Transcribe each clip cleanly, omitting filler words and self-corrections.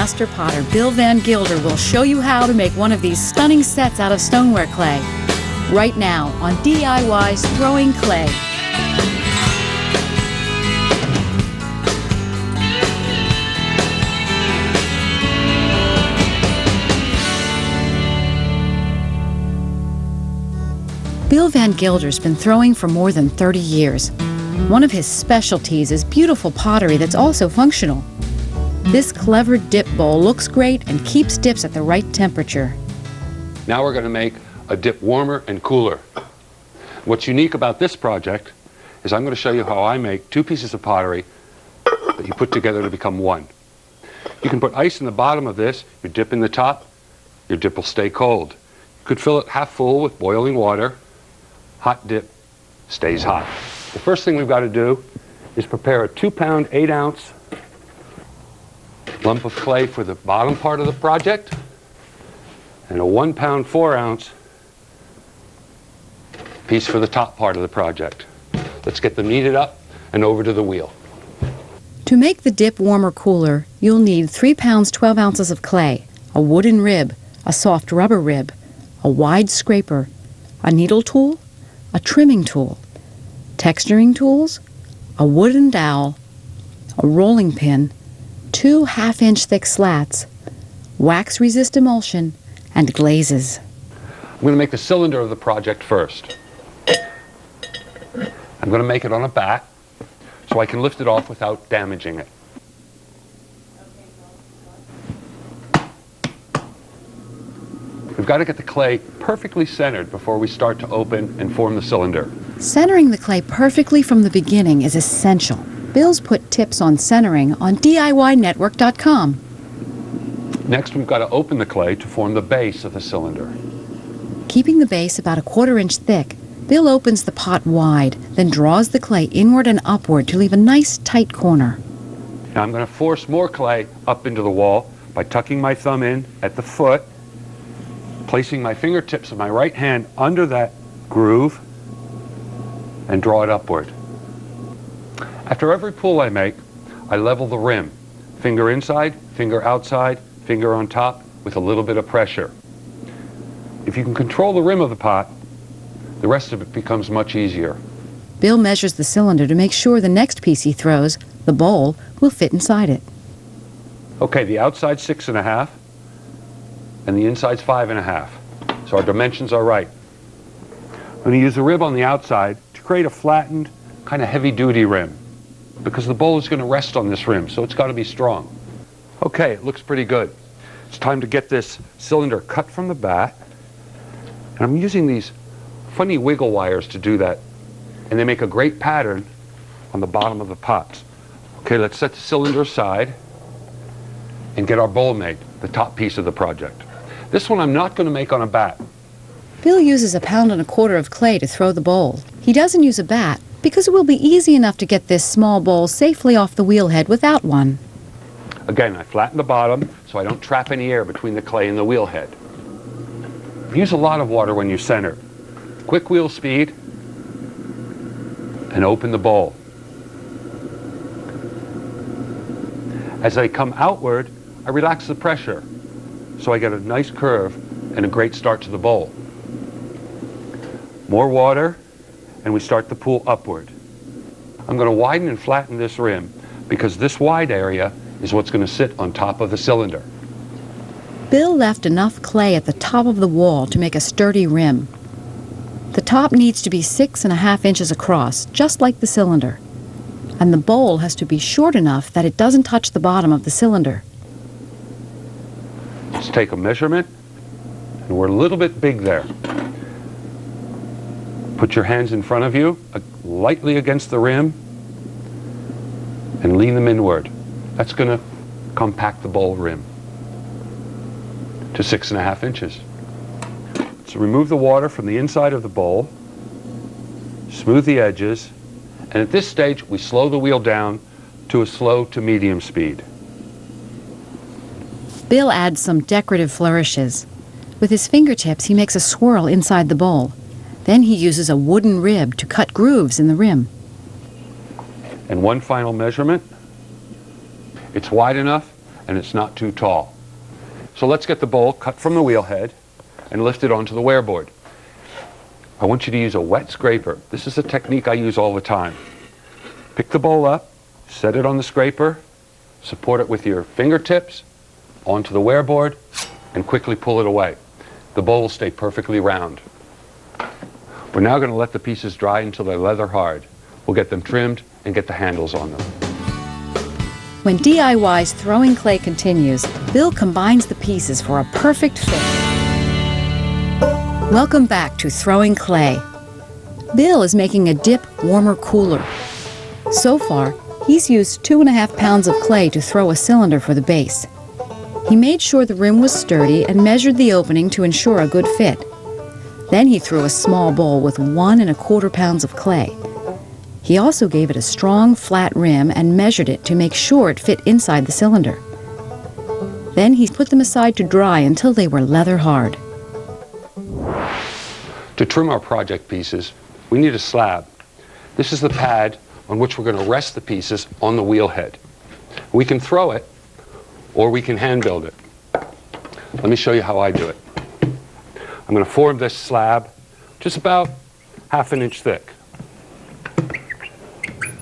master potter Bill Van Gilder will show you how to make one of these stunning sets out of stoneware clay. Right now on DIY's Throwing Clay. Bill Van Gilder's been throwing for more than 30 years. One of his specialties is beautiful pottery that's also functional. This clever dip bowl looks great and keeps dips at the right temperature. Now we're going to make a dip warmer and cooler. What's unique about this project is I'm going to show you how I make two pieces of pottery that you put together to become one. You can put ice in the bottom of this, your dip in the top, your dip will stay cold. You could fill it half full with boiling water. Hot dip stays hot. The first thing we've got to do is prepare a 2-pound, 8-ounce lump of clay for the bottom part of the project and a 1-pound, 4-ounce piece for the top part of the project. Let's get them kneaded up and over to the wheel. To make the dip warmer cooler, you'll need 3 pounds, 12 ounces of clay, a wooden rib, a soft rubber rib, a wide scraper, a needle tool, a trimming tool, texturing tools, a wooden dowel, a rolling pin, 2 half-inch thick slats, wax-resist emulsion, and glazes. I'm going to make the cylinder of the project first. I'm going to make it on a bat so I can lift it off without damaging it. We've got to get the clay perfectly centered before we start to open and form the cylinder. Centering the clay perfectly from the beginning is essential. Bill's put tips on centering on DIYnetwork.com. Next, we've got to open the clay to form the base of the cylinder. Keeping the base about a 1/4 inch thick, Bill opens the pot wide, then draws the clay inward and upward to leave a nice tight corner. Now I'm going to force more clay up into the wall by tucking my thumb in at the foot, placing my fingertips of my right hand under that groove, and draw it upward. After every pull I make, I level the rim. Finger inside, finger outside, finger on top, with a little bit of pressure. If you can control the rim of the pot, the rest of it becomes much easier. Bill measures the cylinder to make sure the next piece he throws, the bowl, will fit inside it. Okay, the outside's 6 1/2, and the inside's 5 1/2. So our dimensions are right. I'm going to use the rib on the outside to create a flattened, kind of heavy-duty rim, because the bowl is going to rest on this rim, so it's got to be strong. Okay, it looks pretty good. It's time to get this cylinder cut from the bat, and I'm using these funny wiggle wires to do that, and they make a great pattern on the bottom of the pots. Okay, let's set the cylinder aside and get our bowl made, the top piece of the project. This one I'm not going to make on a bat. Bill uses 1.25 pounds of clay to throw the bowl. He doesn't use a bat because it will be easy enough to get this small bowl safely off the wheelhead without one. Again, I flatten the bottom so I don't trap any air between the clay and the wheelhead. Use a lot of water when you center. Quick wheel speed, and open the bowl. As I come outward, I relax the pressure, so I get a nice curve and a great start to the bowl. More water, and we start the pull upward. I'm going to widen and flatten this rim because this wide area is what's going to sit on top of the cylinder. Bill left enough clay at the top of the wall to make a sturdy rim. The top needs to be 6 1/2 inches across, just like the cylinder. And the bowl has to be short enough that it doesn't touch the bottom of the cylinder. Let's take a measurement, and we're a little bit big there. Put your hands in front of you, lightly against the rim, and lean them inward. That's going to compact the bowl rim to 6 1/2 inches. So remove the water from the inside of the bowl, smooth the edges, and at this stage we slow the wheel down to a slow to medium speed. Bill adds some decorative flourishes. With his fingertips, he makes a swirl inside the bowl. Then he uses a wooden rib to cut grooves in the rim. And one final measurement. It's wide enough and it's not too tall. So let's get the bowl cut from the wheel head and lift it onto the wear board. I want you to use a wet scraper. This is a technique I use all the time. Pick the bowl up, set it on the scraper, support it with your fingertips onto the wear board, and quickly pull it away. The bowl will stay perfectly round. We're now going to let the pieces dry until they're leather hard. We'll get them trimmed and get the handles on them. When DIY's throwing clay continues, Bill combines the pieces for a perfect fit. Welcome back to Throwing Clay. Bill is making a dip warmer cooler. So far, he's used 2.5 pounds of clay to throw a cylinder for the base. He made sure the rim was sturdy and measured the opening to ensure a good fit. Then he threw a small bowl with 1.25 pounds of clay. He also gave it a strong, flat rim and measured it to make sure it fit inside the cylinder. Then he put them aside to dry until they were leather hard. To trim our project pieces, we need a slab. This is the pad on which we're going to rest the pieces on the wheel head. We can throw it, or we can hand build it. Let me show you how I do it. I'm going to form this slab just about 1/2 inch thick.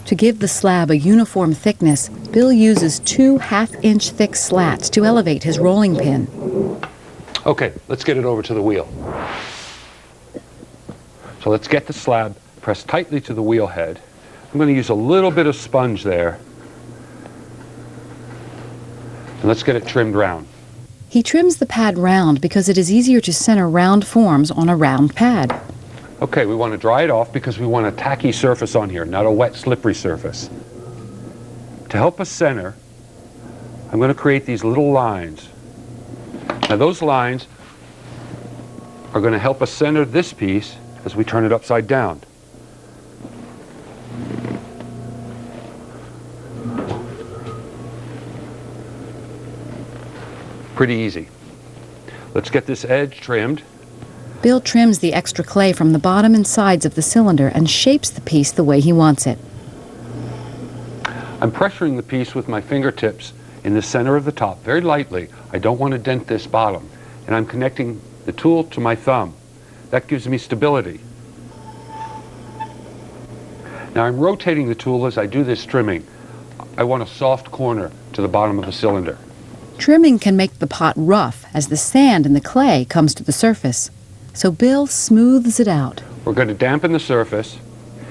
To give the slab a uniform thickness, Bill uses 2 1/2-inch thick slats to elevate his rolling pin. Okay, let's get it over to the wheel. So let's get the slab pressed tightly to the wheel head. I'm going to use a little bit of sponge there. And let's get it trimmed round. He trims the pad round because it is easier to center round forms on a round pad. Okay, we want to dry it off because we want a tacky surface on here, not a wet, slippery surface. To help us center, I'm going to create these little lines. Now those lines are going to help us center this piece as we turn it upside down. Pretty easy. Let's get this edge trimmed. Bill trims the extra clay from the bottom and sides of the cylinder and shapes the piece the way he wants it. I'm pressuring the piece with my fingertips in the center of the top very lightly. I don't want to dent this bottom. And I'm connecting the tool to my thumb. That gives me stability. Now I'm rotating the tool as I do this trimming. I want a soft corner to the bottom of the cylinder. Trimming can make the pot rough as the sand and the clay comes to the surface. So Bill smooths it out. We're going to dampen the surface,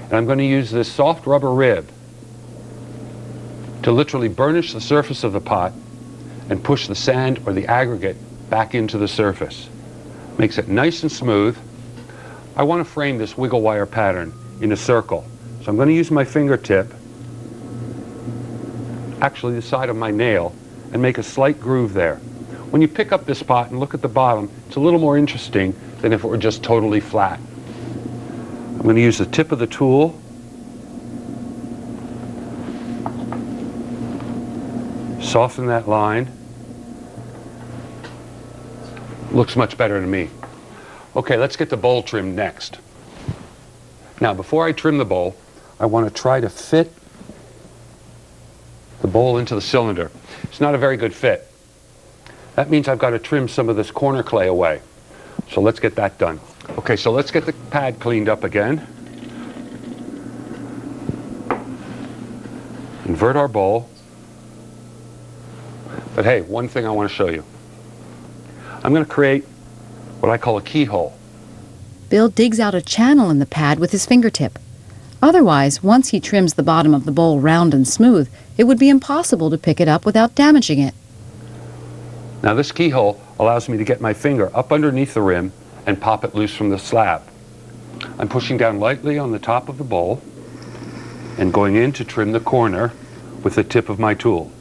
and I'm going to use this soft rubber rib to literally burnish the surface of the pot and push the sand or the aggregate back into the surface. Makes it nice and smooth. I want to frame this wiggle wire pattern in a circle. So I'm going to use my fingertip, actually the side of my nail, and make a slight groove there. When you pick up this pot and look at the bottom, it's a little more interesting than if it were just totally flat. I'm going to use the tip of the tool soften that line. Looks much better to me. Okay, let's get the bowl trimmed next. Now, before I trim the bowl, I want to try to fit the bowl into the cylinder. It's not a very good fit. That means I've got to trim some of this corner clay away. So let's get that done. Okay, so let's get the pad cleaned up again. Invert our bowl. But hey, one thing I want to show you. I'm going to create what I call a keyhole. Bill digs out a channel in the pad with his fingertip. Otherwise, once he trims the bottom of the bowl round and smooth, it would be impossible to pick it up without damaging it. Now this keyhole allows me to get my finger up underneath the rim and pop it loose from the slab. I'm pushing down lightly on the top of the bowl and going in to trim the corner with the tip of my tool.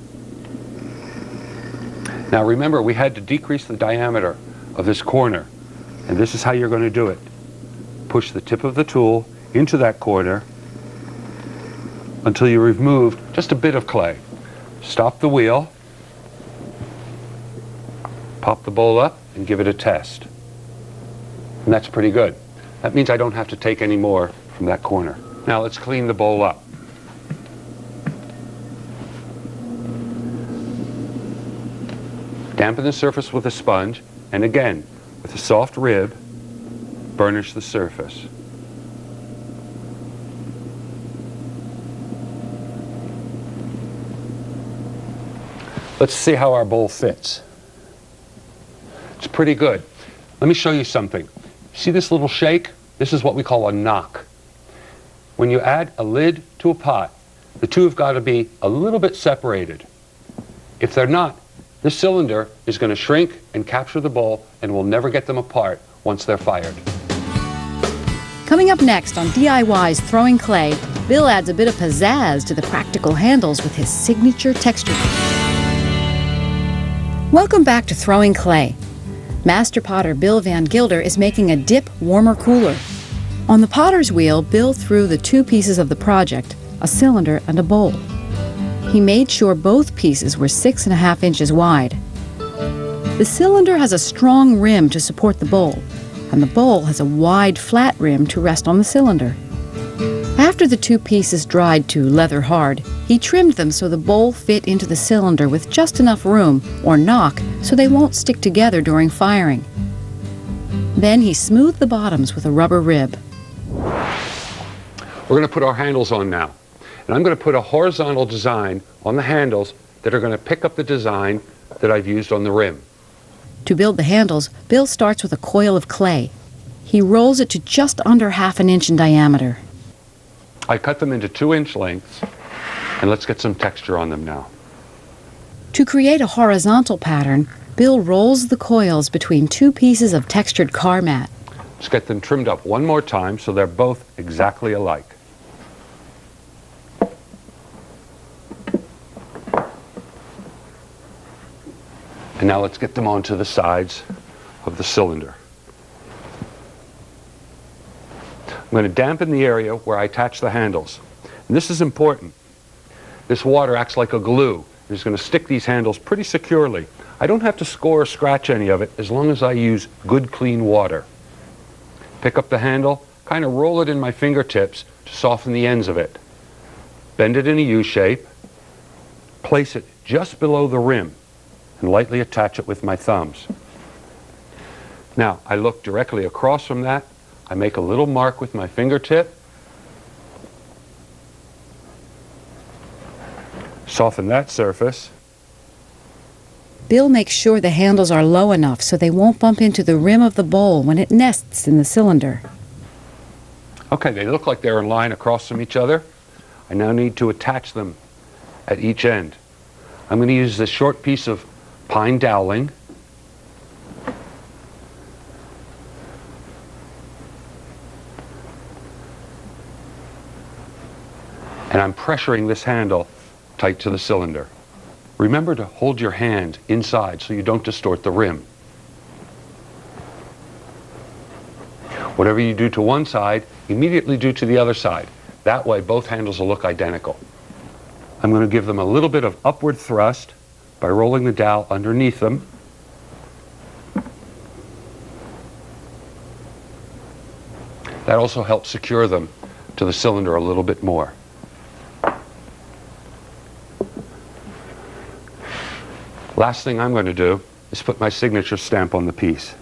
Now remember, we had to decrease the diameter of this corner, and this is how you're going to do it. Push the tip of the tool into that corner until you remove just a bit of clay. Stop the wheel, pop the bowl up, and give it a test. And that's pretty good. That means I don't have to take any more from that corner. Now let's clean the bowl up. Dampen the surface with a sponge, and again, with a soft rib, burnish the surface. Let's see how our bowl fits. It's pretty good. Let me show you something. See this little shake? This is what we call a knock. When you add a lid to a pot, the two have got to be a little bit separated. If they're not, this cylinder is going to shrink and capture the bowl, and we'll never get them apart once they're fired. Coming up next on DIY's Throwing Clay, Bill adds a bit of pizzazz to the practical handles with his signature texture. Welcome back to Throwing Clay. Master potter Bill Van Gilder is making a dip warmer cooler. On the potter's wheel, Bill threw the two pieces of the project, a cylinder and a bowl. He made sure both pieces were 6.5 inches wide. The cylinder has a strong rim to support the bowl, and the bowl has a wide, flat rim to rest on the cylinder. After the two pieces dried to leather hard, he trimmed them so the bowl fit into the cylinder with just enough room, or knock, so they won't stick together during firing. Then he smoothed the bottoms with a rubber rib. We're going to put our handles on now. And I'm going to put a horizontal design on the handles that are going to pick up the design that I've used on the rim. To build the handles, Bill starts with a coil of clay. He rolls it to just under 1/2 inch in diameter. I cut them into 2-inch lengths, and let's get some texture on them now. To create a horizontal pattern, Bill rolls the coils between two pieces of textured car mat. Let's get them trimmed up one more time so they're both exactly alike. And now let's get them onto the sides of the cylinder. I'm going to dampen the area where I attach the handles. And this is important. This water acts like a glue. It's going to stick these handles pretty securely. I don't have to score or scratch any of it as long as I use good clean water. Pick up the handle, kind of roll it in my fingertips to soften the ends of it. Bend it in a U shape, place it just below the rim, and lightly attach it with my thumbs. Now, I look directly across from that. I make a little mark with my fingertip. Soften that surface. Bill makes sure the handles are low enough so they won't bump into the rim of the bowl when it nests in the cylinder. Okay, they look like they're in line across from each other. I now need to attach them at each end. I'm going to use this short piece of pine doweling. And I'm pressuring this handle tight to the cylinder. Remember to hold your hand inside so you don't distort the rim. Whatever you do to one side, immediately do to the other side. That way both handles will look identical. I'm going to give them a little bit of upward thrust by rolling the dowel underneath them. That also helps secure them to the cylinder a little bit more. Last thing I'm going to do is put my signature stamp on the piece.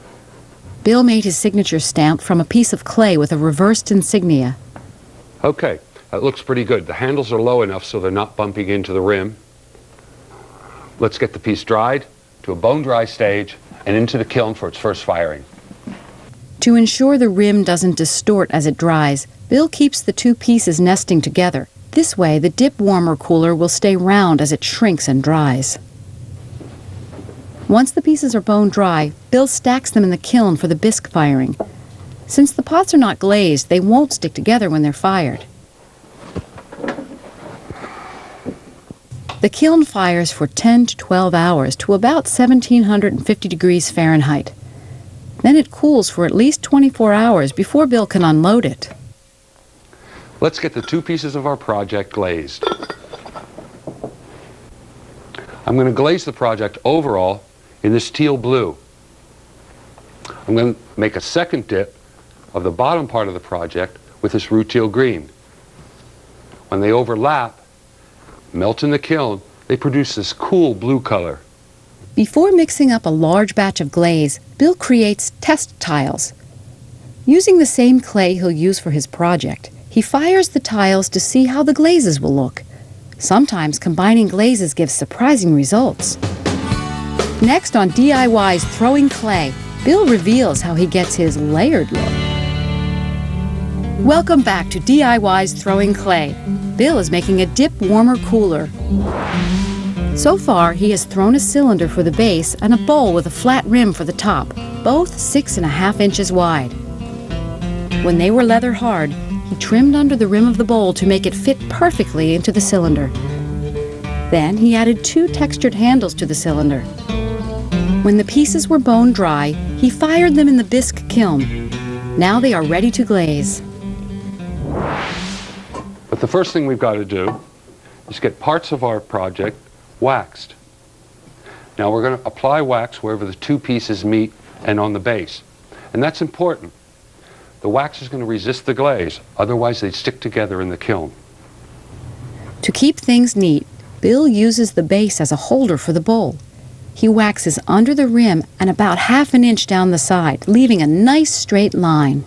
Bill made his signature stamp from a piece of clay with a reversed insignia. Okay, that looks pretty good. The handles are low enough so they're not bumping into the rim. Let's get the piece dried to a bone dry stage and into the kiln for its first firing. To ensure the rim doesn't distort as it dries, Bill keeps the two pieces nesting together. This way, the dip warmer cooler will stay round as it shrinks and dries. Once the pieces are bone dry, Bill stacks them in the kiln for the bisque firing. Since the pots are not glazed, they won't stick together when they're fired. The kiln fires for 10 to 12 hours to about 1750 degrees Fahrenheit. Then it cools for at least 24 hours before Bill can unload it. Let's get the two pieces of our project glazed. I'm going to glaze the project overall in this teal blue. I'm going to make a second dip of the bottom part of the project with this rutile green. When they overlap, melt in the kiln, they produce this cool blue color. Before mixing up a large batch of glaze, Bill creates test tiles. Using the same clay he'll use for his project, he fires the tiles to see how the glazes will look. Sometimes combining glazes gives surprising results. Next on DIY's Throwing Clay, Bill reveals how he gets his layered look. Welcome back to DIY's Throwing Clay. Bill is making a dip warmer cooler. So far, he has thrown a cylinder for the base and a bowl with a flat rim for the top, both 6.5 inches wide. When they were leather hard, he trimmed under the rim of the bowl to make it fit perfectly into the cylinder. Then he added 2 textured handles to the cylinder. When the pieces were bone dry, he fired them in the bisque kiln. Now they are ready to glaze. But the first thing we've got to do is get parts of our project waxed. Now we're going to apply wax wherever the 2 pieces meet and on the base. And that's important. The wax is going to resist the glaze, otherwise they'd stick together in the kiln. To keep things neat, Bill uses the base as a holder for the bowl. He waxes under the rim and about 1/2 inch down the side, leaving a nice straight line.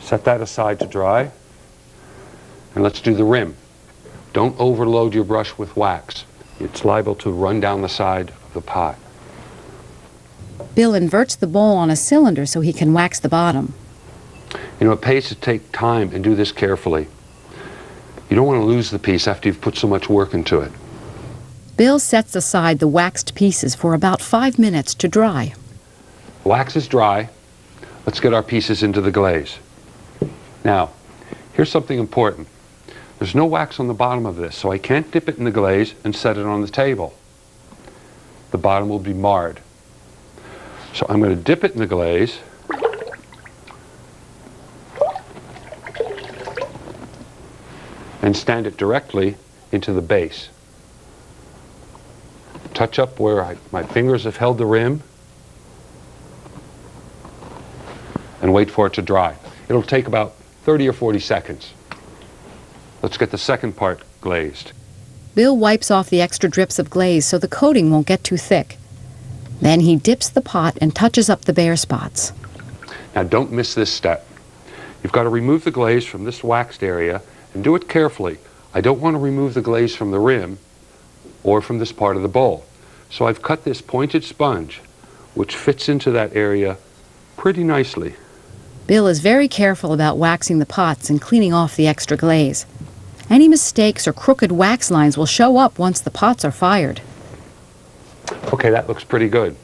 Set that aside to dry. And let's do the rim. Don't overload your brush with wax. It's liable to run down the side of the pot. Bill inverts the bowl on a cylinder so he can wax the bottom. You know, it pays to take time and do this carefully. You don't want to lose the piece after you've put so much work into it. Bill sets aside the waxed pieces for about 5 minutes to dry. Wax is dry. Let's get our pieces into the glaze. Now, here's something important. There's no wax on the bottom of this, so I can't dip it in the glaze and set it on the table. The bottom will be marred. So I'm going to dip it in the glaze. And stand it directly into the base. Touch up where my fingers have held the rim. And wait for it to dry. It'll take about 30 or 40 seconds. Let's get the second part glazed. Bill wipes off the extra drips of glaze so the coating won't get too thick. Then he dips the pot and touches up the bare spots. Now don't miss this step. You've got to remove the glaze from this waxed area and do it carefully. I don't want to remove the glaze from the rim or from this part of the bowl. So I've cut this pointed sponge which fits into that area pretty nicely. Bill is very careful about waxing the pots and cleaning off the extra glaze. Any mistakes or crooked wax lines will show up once the pots are fired. Okay, that looks pretty good.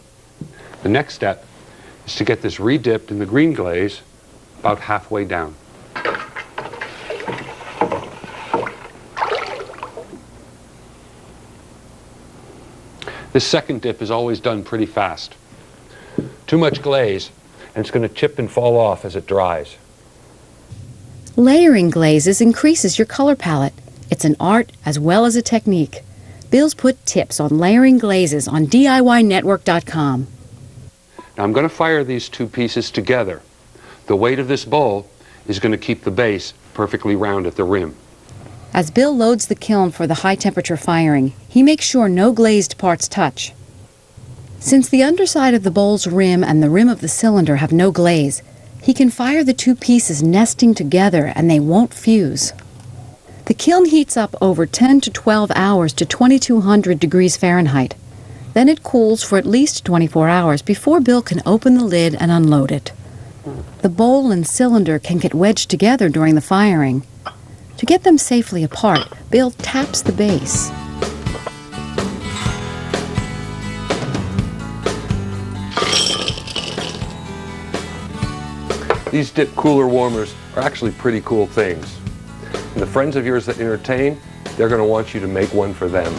The next step is to get this re-dipped in the green glaze about halfway down. This second dip is always done pretty fast. Too much glaze, and it's going to chip and fall off as it dries. Layering glazes increases your color palette. It's an art as well as a technique. Bill's put tips on layering glazes on DIYnetwork.com. Now I'm going to fire these 2 pieces together. The weight of this bowl is going to keep the base perfectly round at the rim. As Bill loads the kiln for the high temperature firing, he makes sure no glazed parts touch. Since the underside of the bowl's rim and the rim of the cylinder have no glaze, he can fire the 2 pieces nesting together and they won't fuse. The kiln heats up over 10 to 12 hours to 2200 degrees Fahrenheit. Then it cools for at least 24 hours before Bill can open the lid and unload it. The bowl and cylinder can get wedged together during the firing. To get them safely apart, Bill taps the base. These dip cooler warmers are actually pretty cool things. And the friends of yours that entertain, they're going to want you to make one for them.